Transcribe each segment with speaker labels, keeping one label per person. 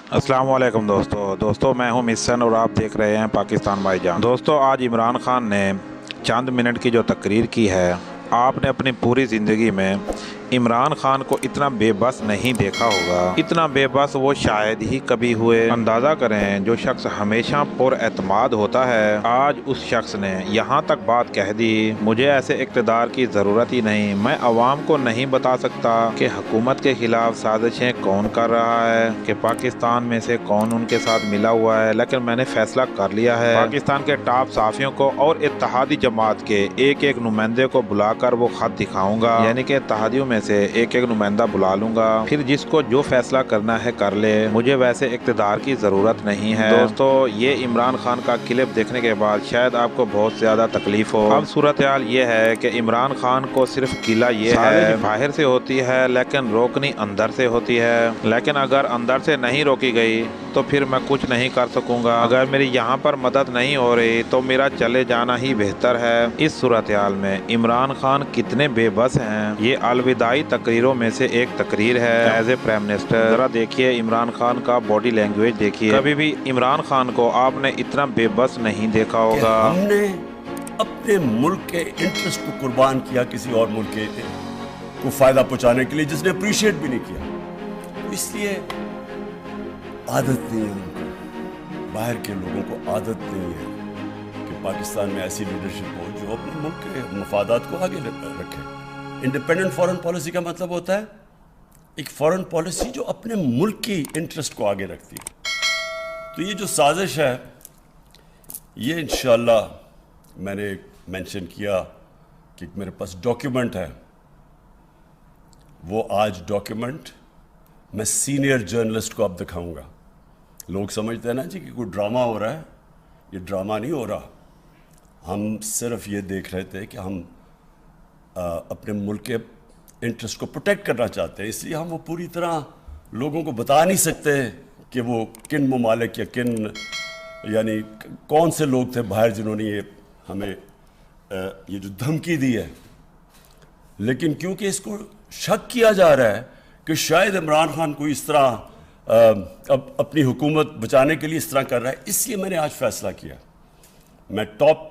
Speaker 1: अस्सलाम वालेकुम दोस्तों मैं हूं मिशन और आप देख रहे हैं पाकिस्तान भाईजान। दोस्तों आज इमरान खान ने चंद मिनट की जो तकरीर की है, आपने अपनी पूरी ज़िंदगी में इमरान खान को इतना बेबस नहीं देखा होगा। इतना बेबस वो शायद ही कभी हुए। अंदाज़ा करें, जो शख्स हमेशा पुरएतमाद होता है, आज उस शख्स ने यहाँ तक बात कह दी, मुझे ऐसे इक़्तिदार की ज़रूरत ही नहीं। मैं अवाम को नहीं बता सकता कि हुकूमत के ख़िलाफ़ साजिशें कौन कर रहा है, कि पाकिस्तान में से कौन उनके साथ मिला हुआ है, लेकिन मैंने फ़ैसला कर लिया है। पाकिस्तान के टॉप सहाफ़ियों को और इत्तेहादी जमात के एक एक नुमाइंदे को बुलाकर वो ख़त दिखाऊंगा, यानी कि इत्तेहादियों में से एक एक नुमाइंदा बुला लूंगा, फिर जिसको जो फैसला करना है कर ले। मुझे वैसे इक़्तिदार की ज़रूरत नहीं है। दोस्तों ये इमरान खान का क्लिप देखने के बाद शायद आपको बहुत ज़्यादा तकलीफ हो। अब सूरत हाल ये है कि इमरान खान को सिर्फ किला ये है, बाहर से होती है लेकिन रोकनी अंदर से होती है। लेकिन अगर अंदर से नहीं रोकी गई तो फिर मैं कुछ नहीं कर सकूंगा। अगर मेरी यहाँ पर मदद नहीं हो रही तो मेरा चले जाना ही बेहतर है। इस सूरत हाल में इमरान खान कितने बेबस हैं, ये अलविदाई तकरीरों में से एक तकरीर है एज ए प्राइम मिनिस्टर। जरा देखिए इमरान खान का बॉडी लैंग्वेज देखिए। कभी भी इमरान खान को आपने इतना बेबस नहीं देखा होगा।
Speaker 2: हमने अपने मुल्क के इंटरेस्ट को कुर्बान किया किसी और मुल्क के को फायदा पहुंचाने के लिए, जिसने अप्रिशिएट भी नहीं किया। तो इसलिए आदत नहीं है उनको, बाहर के लोगों को आदत नहीं है कि पाकिस्तान में ऐसी लीडरशिप हो जो अपने मुल्क के मफादात को आगे रखे। इंडिपेंडेंट फॉरेन पॉलिसी का मतलब होता है एक फॉरेन पॉलिसी जो अपने मुल्क की इंटरेस्ट को आगे रखती है। तो ये जो साजिश है, ये इंशाल्लाह मैंने मेंशन किया कि मेरे पास डॉक्यूमेंट है। वो आज डॉक्यूमेंट मैं सीनियर जर्नलिस्ट को अब दिखाऊंगा। लोग समझते हैं ना जी कि कोई ड्रामा हो रहा है, ये ड्रामा नहीं हो रहा। हम सिर्फ ये देख रहे थे कि हम अपने मुल्क के इंटरेस्ट को प्रोटेक्ट करना चाहते हैं, इसलिए हम वो पूरी तरह लोगों को बता नहीं सकते कि वो किन ममालिक या किन यानी कौन से लोग थे बाहर जिन्होंने ये हमें ये जो धमकी दी है। लेकिन क्योंकि इसको शक किया जा रहा है कि शायद इमरान खान कोई इस तरह अब अपनी हुकूमत बचाने के लिए इस तरह कर रहा है, इसलिए मैंने आज फैसला किया मैं टॉप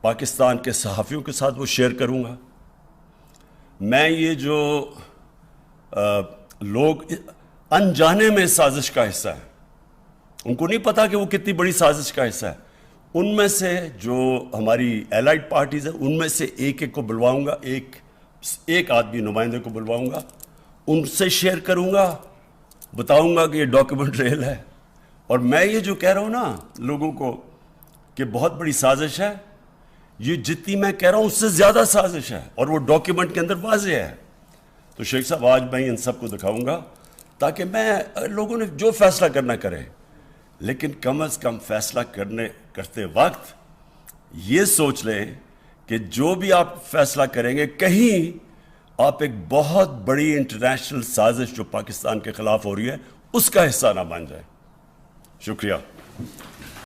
Speaker 2: पाकिस्तान के सहाफ़ियों के साथ वो शेयर करूंगा। मैं ये जो लोग अनजाने में साजिश का हिस्सा है, उनको नहीं पता कि वो कितनी बड़ी साजिश का हिस्सा है, उनमें से जो हमारी एलाइड पार्टीज है उनमें से एक एक को बुलवाऊंगा, एक आदमी नुमाइंदे को बुलवाऊंगा, उनसे शेयर करूंगा, बताऊंगा कि ये डॉक्यूमेंट रियल है। और मैं ये जो कह रहा हूं ना लोगों को कि बहुत बड़ी साजिश है, ये जितनी मैं कह रहा हूं उससे ज्यादा साजिश है और वो डॉक्यूमेंट के अंदर वाज़ेह है। तो शेख साहब आज मैं इन सबको दिखाऊंगा ताकि मैं लोगों ने जो फैसला करना करें, लेकिन कम से कम फैसला करते वक्त ये सोच लें कि जो भी आप फैसला करेंगे कहीं आप एक बहुत बड़ी इंटरनेशनल साजिश जो पाकिस्तान के खिलाफ हो रही है उसका हिस्सा ना बन जाए। शुक्रिया।